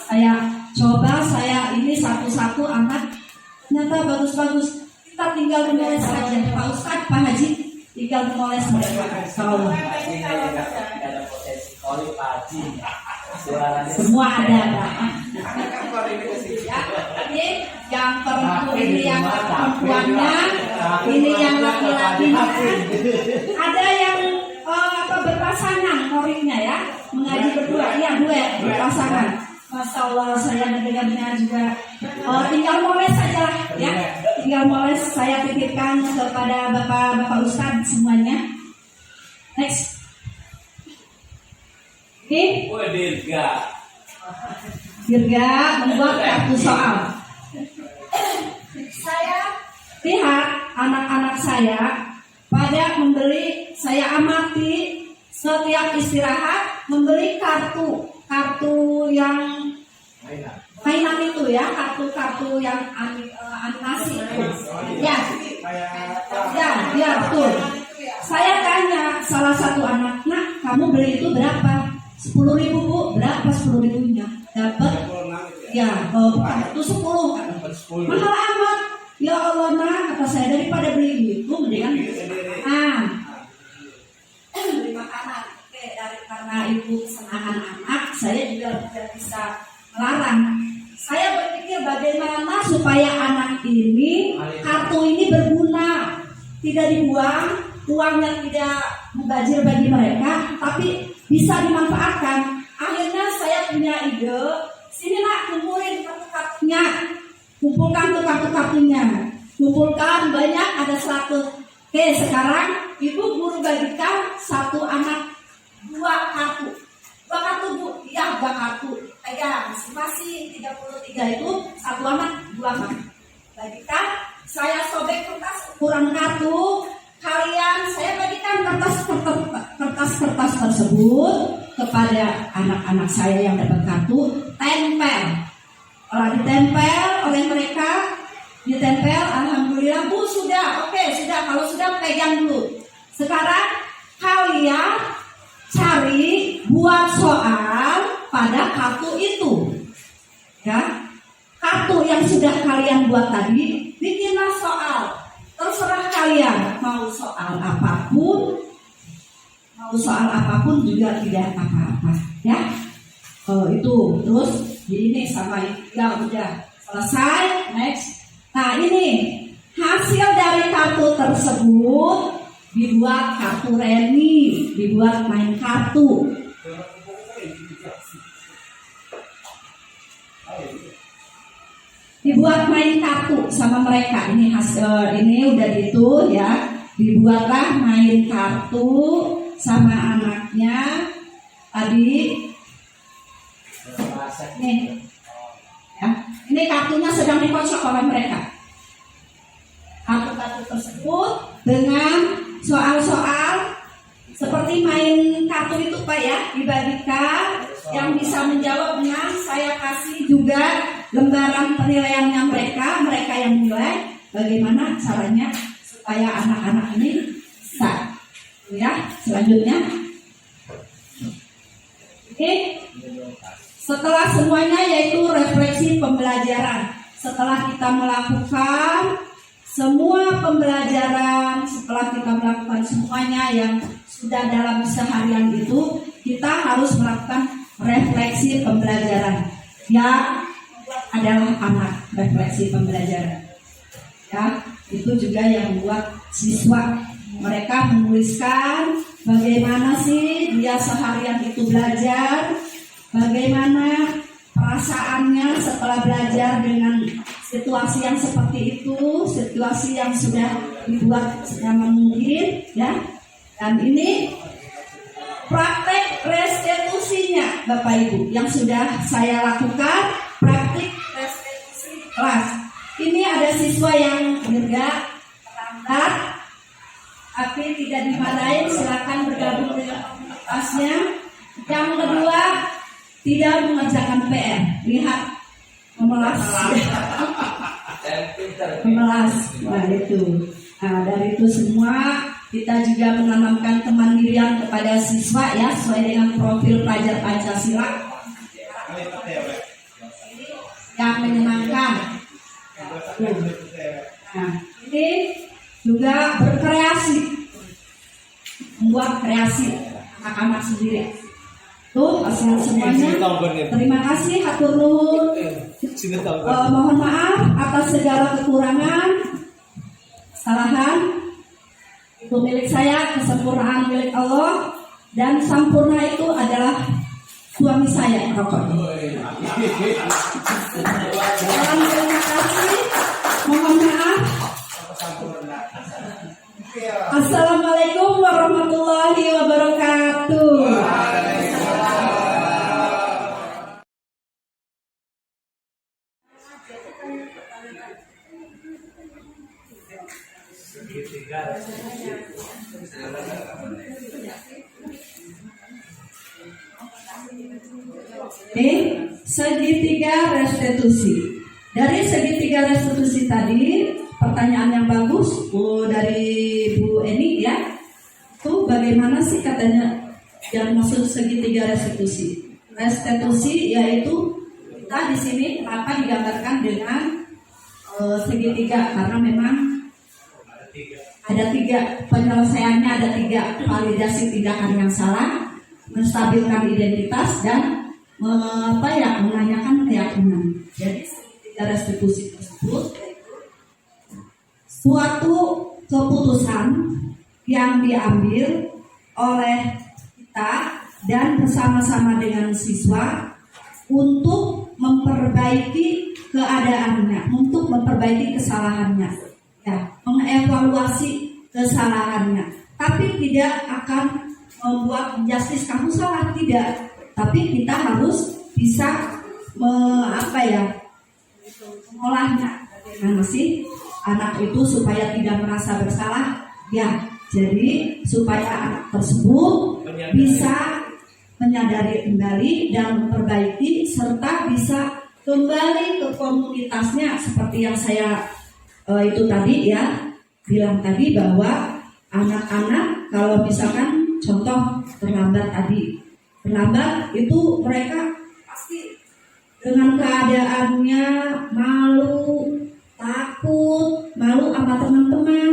Saya coba ini satu-satu anak ternyata bagus-bagus. Kita tinggal menulis saja, Pak Ustadz, Pak Haji, tinggal menulis mereka. Semua ada, Pak. Ini yang perempuan, ini yang perempuannya, ini yang laki-lakinya. Ada yang berpasangan koriknya ya, mengaji berdua, iya duet berpasangan. Masya Allah, saya mendengarnya juga. Tinggal moles saja ya, tinggal moles saya titipkan kepada bapak Ustadz semuanya. Next. Oke. Dirga membuat kartu soal. Saya lihat anak-anak saya pada saya amati setiap istirahat membeli kartu yang mainan itu ya, kartu yang animasi. Ya betul. Saya tanya salah satu anak, nak kamu beli itu berapa? 10.000 Bu, berapa 10.000-nya? Dapat? Ya, itu 10. Mahal amat. Ya Allah nak, kata saya daripada beli itu mendingan beli makanan. Oke, karena ibu kesenangan anak, saya juga tidak bisa melarang. Saya berpikir berpikir bagaimana supaya anak ini, kartu ini berguna, tidak dibuang, uangnya tidak mubazir bagi mereka, tapi bisa dimanfaatkan. Akhirnya saya punya ide, sini nak kumpulin kartu-kartunya, kumpulkan tuh kartu-kartunya, kumpulkan banyak ada 100. Oke, sekarang ibu guru bagikan satu anak 2 kartu. 2 kartu bu, iya 2 kartu. Pegang, masih 33 itu satu anak 2 kartu. Bagikan, saya sobek kertas ukuran kartu. Kalian, saya bagikan kertas-kertas tersebut kepada anak-anak saya yang dapat kartu. Tempel. Kalau ditempel oleh mereka, ditempel, alhamdulillah bu sudah, oke sudah, kalau sudah pegang dulu. Sekarang kalian cari buat soal pada kartu itu, ya. Kartu yang sudah kalian buat tadi, bikinlah soal. Terserah kalian mau soal apapun juga tidak apa-apa, ya. Itu terus ini sama ya udah selesai, next. Nah ini hasil dari kartu tersebut dibuat kartu remi, dibuat main kartu. Dibuat main kartu sama mereka. Ini hasil ini udah gitu ya. Dibuatlah main kartu sama anaknya tadi. Nih. Ya, ini kartunya sedang dikocok oleh mereka. Kartu-kartu tersebut dengan soal-soal seperti main kartu itu Pak ya, dibagikan. Yang bisa menjawab dengan saya kasih juga lembaran penilaiannya mereka yang nilai bagaimana caranya supaya anak-anak ini bisa. Ya, selanjutnya. Oke. Setelah semuanya yaitu refleksi pembelajaran. Setelah kita melakukan semua pembelajaran, setelah kita melakukan semuanya yang sudah dalam seharian itu, kita harus melakukan refleksi pembelajaran. Yang adalah anak, refleksi pembelajaran. Ya, itu juga yang membuat siswa mereka menuliskan bagaimana sih dia seharian itu belajar, bagaimana perasaannya setelah belajar dengan situasi yang seperti itu, situasi yang sudah dibuat senyaman mungkin, ya. Dan ini praktek restitusinya, Bapak Ibu, yang sudah saya lakukan, praktik restitusi kelas. Ini ada siswa yang juga terlambat, tapi tidak dimarahin, silakan bergabung dengan komunitasnya. Yang kedua, tidak mengerjakan PR. Lihat, memelas. Nah itu. Nah dari itu semua kita juga menanamkan kemandirian kepada siswa ya, sesuai dengan profil pelajar Pancasila yang menyenangkan. Nah ini juga berkreasi, membuat kreasi anak-anak sendiri. Tuh hasil semuanya. Terima kasih, hatur nuhun. Mohon maaf atas segala kekurangan, kesalahan. Itu milik saya, kesempurnaan milik Allah, dan sempurna itu adalah suami saya, rokok. Terima kasih. Mohon maaf. Assalamualaikum warahmatullahi wabarakatuh. Segitiga restitusi. Dari segitiga restitusi tadi, pertanyaan yang bagus dari Bu Eni ya. Itu bagaimana sih katanya yang maksud segitiga restitusi? Restitusi yaitu kita di sini kenapa digambarkan dengan segitiga, karena memang ada 3 penyelesaiannya, ada 3 validasi tindakan yang salah, menstabilkan identitas dan menanyakan keyakinan. Jadi segitiga tidak restitusi tersebut, yaitu suatu keputusan yang diambil oleh kita dan bersama-sama dengan siswa untuk memperbaiki keadaannya, untuk memperbaiki kesalahannya, ya, mengevaluasi kesalahannya. Tapi tidak akan membuat injustice kamu salah, tidak. Tapi kita harus bisa mengolahnya. Bagaimana sih anak itu supaya tidak merasa bersalah? Ya, jadi supaya anak tersebut bisa menyadari kembali dan memperbaiki serta bisa kembali ke komunitasnya seperti yang saya itu tadi ya bilang tadi, bahwa anak-anak kalau misalkan contoh terlambat itu mereka pasti dengan keadaannya malu sama teman-teman,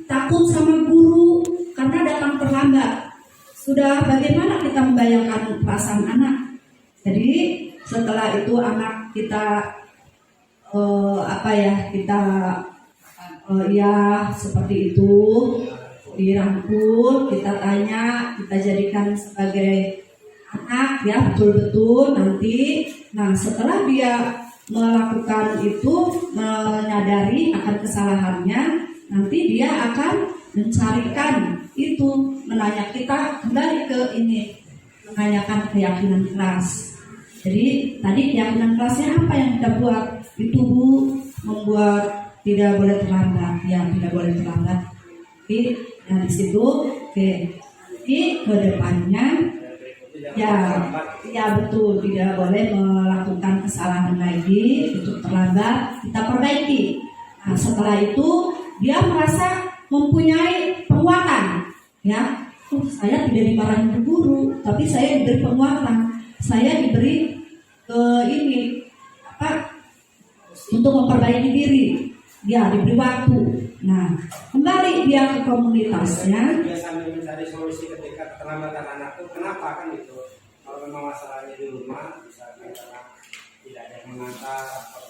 takut sama guru karena datang terlambat. Sudah bagaimana kita membayangkan perasaan anak? Jadi setelah itu anak kita seperti itu dirangkul, kita tanya, kita jadikan sebagai anak ya, betul-betul nanti. Nah setelah dia melakukan itu, menyadari akan kesalahannya, nanti dia akan mencarikan itu, kita kembali ke ini, menanyakan keyakinan kelas. Jadi tadi keyakinan kelasnya apa yang kita buat? Itu Bu, membuat tidak boleh terlambat, ya tidak boleh terlambat. Oke, nah di situ, oke. Jadi ke depannya, ya betul, tidak boleh melakukan kesalahan lagi untuk terlambat, kita perbaiki. Nah setelah itu dia merasa mempunyai penguatan, ya. Saya tidak dimarahin guru, tapi saya diberi penguatan, saya diberi untuk memperbaiki diri, ya diberi waktu. Nah kembali dia ke komunitasnya. Dia sambil mencari solusi ketika keterlambatan anak itu, kenapa kan itu? Kalau memang masalahnya di rumah, misalnya karena tidak ada yang mengantar atau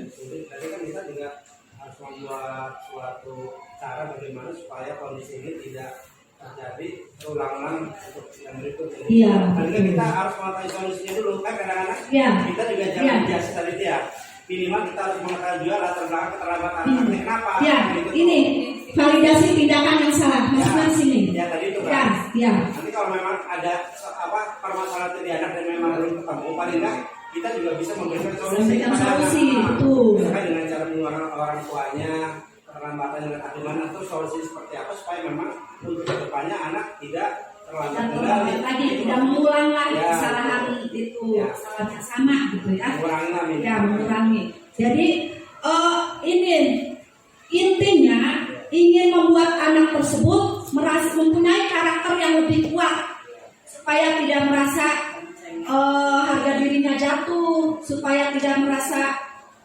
sulit, tadi kan kita juga harus membuat suatu cara bagaimana supaya kondisi ini tidak terjadi terulang-ulang untuk yang berikutnya. Iya. Tapi kita harus mengetahui solusinya dulu, kan kadang-kadang kita juga jangan biasa tadi ya. Minimal kita harus mengetahui juga latar belakang keterlambatan anaknya kenapa. Ya, ini validasi tindakan yang salah. Masukkan sini. Ya tadi itu kan. Ya. Nanti kalau memang ada permasalahan di anak dan memang belum ketemu, paling enggak kita juga bisa memberikan solusi kepada anak. Betul. Misalkan dengan cara mengeluarkan orang tuanya, keterlambatan dengan aduan atau solusi seperti apa supaya memang untuk kedepannya anak tidak terlambat kembali. Lagi tidak mengulang lagi kesalahan itu, kesalahan yang sama gitu ya. Mengurangi. Jadi ini intinya ingin membuat anak tersebut mempunyai karakter yang lebih kuat supaya tidak merasa harga dirinya jatuh, supaya tidak merasa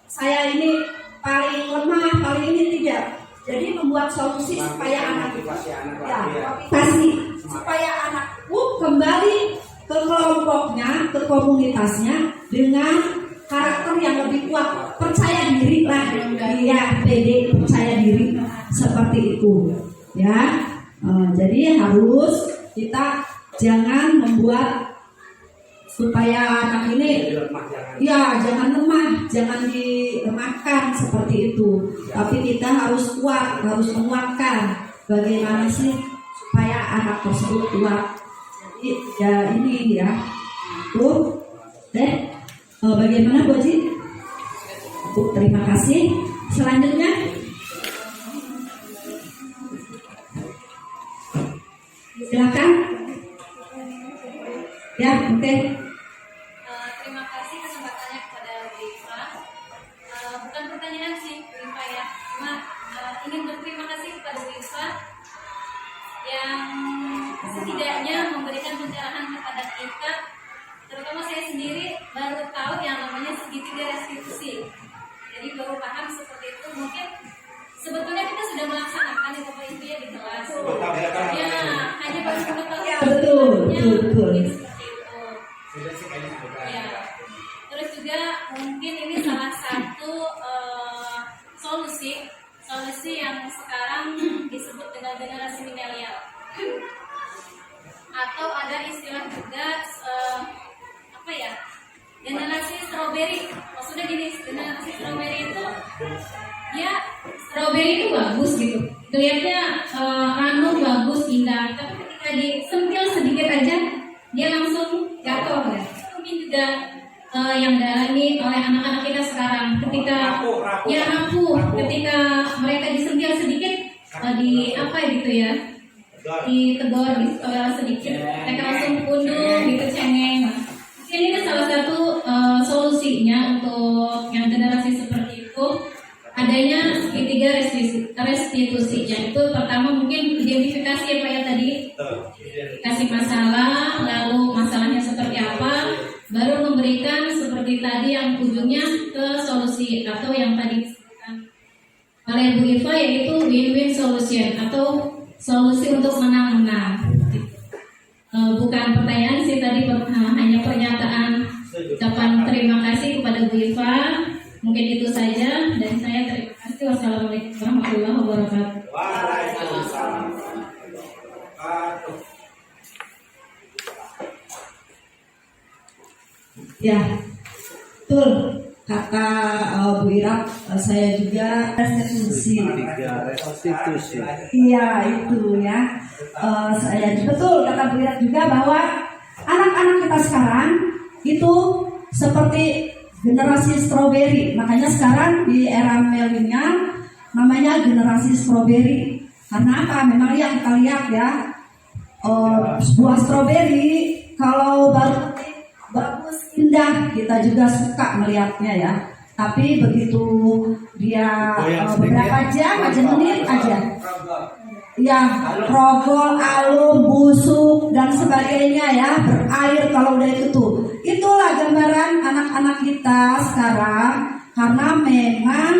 saya ini paling lemah, paling ini tidak. Jadi membuat solusi supaya anak motivasi supaya anakku kembali ke kelompoknya, ke komunitasnya dengan karakter yang lebih kuat, percaya diri lah, ya pede, percaya diri seperti itu, ya. Jadi harus kita jangan membuat supaya anak ini jangan lemah, jangan dilemahkan seperti itu. Tapi kita harus kuat, harus menguatkan. Bagaimana sih supaya anak tersebut kuat? Jadi ya ini ya. Bagaimana Bu Haji? Terima kasih. Selanjutnya silakan. Ya, oke. Terima kasih kesempatannya kepada Bu Iva. Bukan pertanyaan sih Bu Iva ya, cuma ingin berterima kasih kepada Bu Iva yang setidaknya memberikan pencerahan kepada kita, terutama saya sendiri baru tahu yang namanya segitiga restitusi. Jadi baru paham seperti itu. Mungkin sebetulnya kita sudah melaksanakan itu Pak Ibu ya di kelas. Ya, hanya baru mengetahui. Betul. Seperti itu. ini semoga Ya. Terus juga mungkin ini salah satu solusi yang sekarang disebut dengan generasi milenial. Atau ada istilah juga apa ya? Generasi strawberry. Maksudnya gini, generasi strawberry itu ya strawberry itu bagus gitu. Kelihatannya anu bagus, indah, tapi ketika disentil sedikit aja dia langsung jatuh ya. Mungkin juga yang dialami oleh anak-anak kita sekarang ketika rapuh ketika mereka disentil sedikit di apa gitu ya, ditegur sedikit mereka langsung pundung gitu, cengeng. Mungkin ini salah satu solusinya untuk yang generasi seperti itu, adanya segitiga restitusi. Yaitu pertama mungkin identifikasi ya Pak ya tadi, kasih masalah, lalu masalahnya seperti apa, baru memberikan seperti tadi yang ujungnya ke solusi atau yang tadi disebutkan oleh Bu Iva, yaitu win-win solution atau solusi untuk menang-menang. Bukan pertanyaan sih tadi, hanya pernyataan ucapan terima kasih kepada Bu Iva. Mungkin itu saja dan saya terima kasih. Wassalamualaikum warahmatullahi wabarakatuh. Waalaikumsalam warahmatullahi wabarakatuh. Ya, betul kata Bu Ira, saya juga restitusi. Iya itu ya. Saya betul kata Bu Ira juga bahwa anak-anak kita sekarang itu seperti generasi strawberry. Makanya sekarang di era milenial namanya generasi strawberry. Karena apa? Memang yang kita lihat ya, sebuah strawberry kalau baru bagus, indah, kita juga suka melihatnya ya. Tapi begitu dia beberapa jam aja, menit aja, ya rogol, alum, busuk dan sebagainya ya, berair kalau udah itu tuh. Itulah gambaran anak-anak kita sekarang, karena memang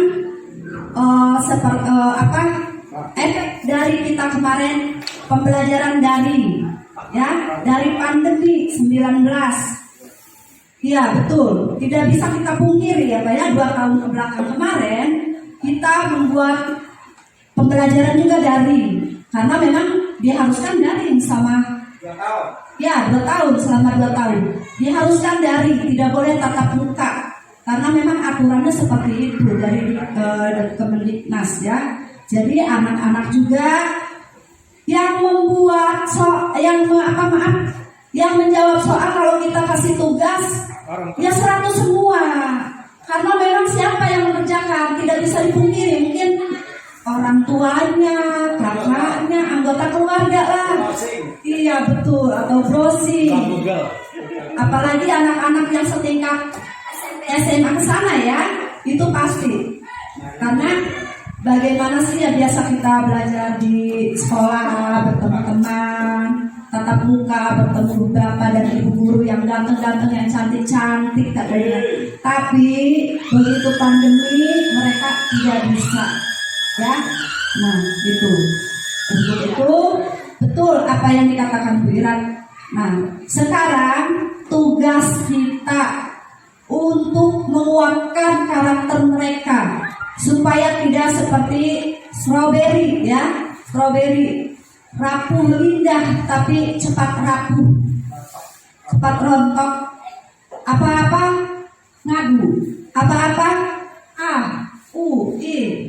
efek dari kita kemarin pembelajaran daring ya, dari pandemi 19. Iya betul, tidak bisa kita pungkiri ya Pak ya, 2 tahun kebelakang kemarin kita membuat pembelajaran juga daring, karena memang diharuskan daring sama 2 tahun. Ya 2 tahun, selama 2 tahun diharuskan daring, tidak boleh tatap muka, karena memang aturannya seperti itu dari Kemendiknas ya. Jadi anak-anak juga yang membuat yang menjawab soal, kalau kita kasih tugas ya 100 semua, karena memang siapa yang mengerjakan tidak bisa dipungkiri, mungkin orang tuanya, kakaknya, anggota keluarga lah. Iya betul, atau browsing. Apalagi anak-anak yang setingkat SMA ke sana ya, itu pasti. Karena bagaimana sih ya biasa kita belajar di sekolah, bertemu teman, tatap muka, bertemu bapak dan ibu guru yang ganteng-ganteng, yang cantik-cantik katanya. Tapi begitu pandemi mereka tidak bisa ya. Nah itu, untuk itu betul apa yang dikatakan Bu Ira. Nah sekarang tugas kita untuk menguatkan karakter mereka supaya tidak seperti strawberry ya, strawberry rapuh indah tapi cepat rapuh, cepat rontok, apa-apa ngadu, apa-apa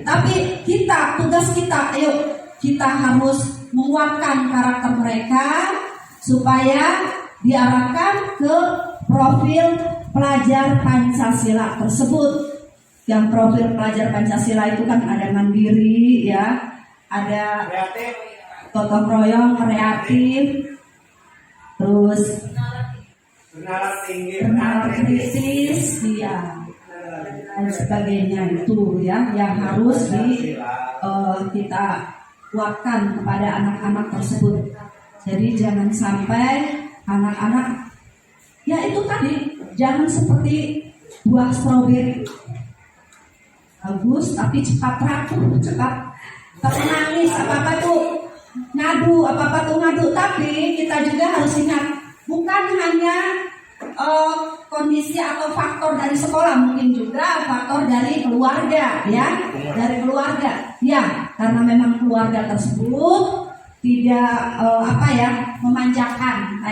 tapi kita, tugas kita, ayo kita harus menguatkan karakter mereka supaya diarahkan ke profil pelajar Pancasila tersebut. Yang profil pelajar Pancasila itu kan ada mandiri ya, ada gotong royong, kreatif, terus Benar tinggi, benar kritis, ya dan sebagainya itu ya, yang harus kita kuatkan kepada anak-anak tersebut. Jadi jangan sampai anak-anak ya itu tadi, jangan seperti buah stroberi bagus tapi cepat rapuh, cepat menangis, apa-apa tuh ngadu, apa-apa tuh ngadu. Tapi kita juga harus ingat, bukan hanya kondisi atau faktor dari sekolah, mungkin juga faktor dari keluarga, ya, dari keluarga, ya, karena memang keluarga tersebut tidak memanjakan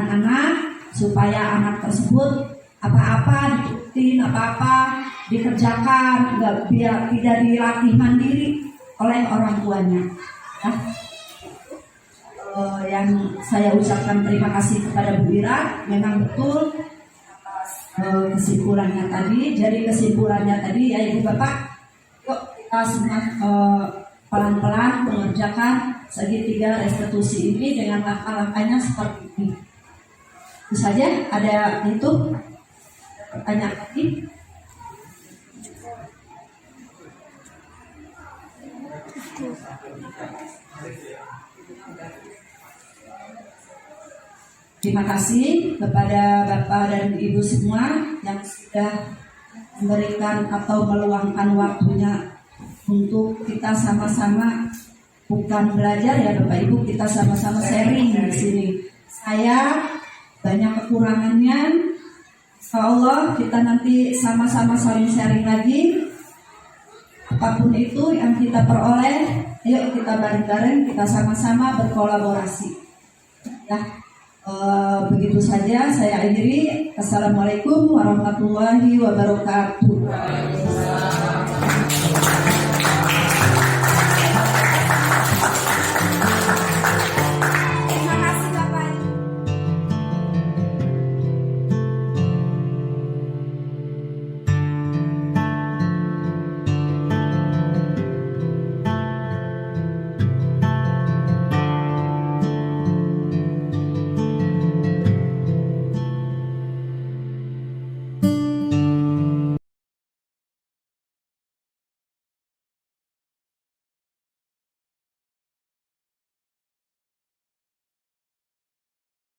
anak supaya anak tersebut apa-apa diturutin, apa-apa dikerjakan, tidak dilatih mandiri oleh orang tuanya. Ya. Yang saya ucapkan terima kasih kepada Bu Ira, memang betul atas kesimpulannya tadi. Jadi kesimpulannya tadi ya Ibu Bapak, yuk kita semua pelan-pelan mengerjakan segitiga restitusi ini dengan langkah-langkahnya seperti ini. Itu saja, ada itu pertanyaan lagi. Terima kasih kepada Bapak dan Ibu semua yang sudah memberikan atau meluangkan waktunya untuk kita sama-sama, bukan belajar ya Bapak Ibu, kita sama-sama sharing di sini. Saya banyak kekurangannya, insya Allah kita nanti sama-sama saling sharing lagi. Apapun itu yang kita peroleh, ayo kita bareng-bareng, kita sama-sama berkolaborasi. Ya, begitu saja saya akhiri. Assalamualaikum warahmatullahi wabarakatuh.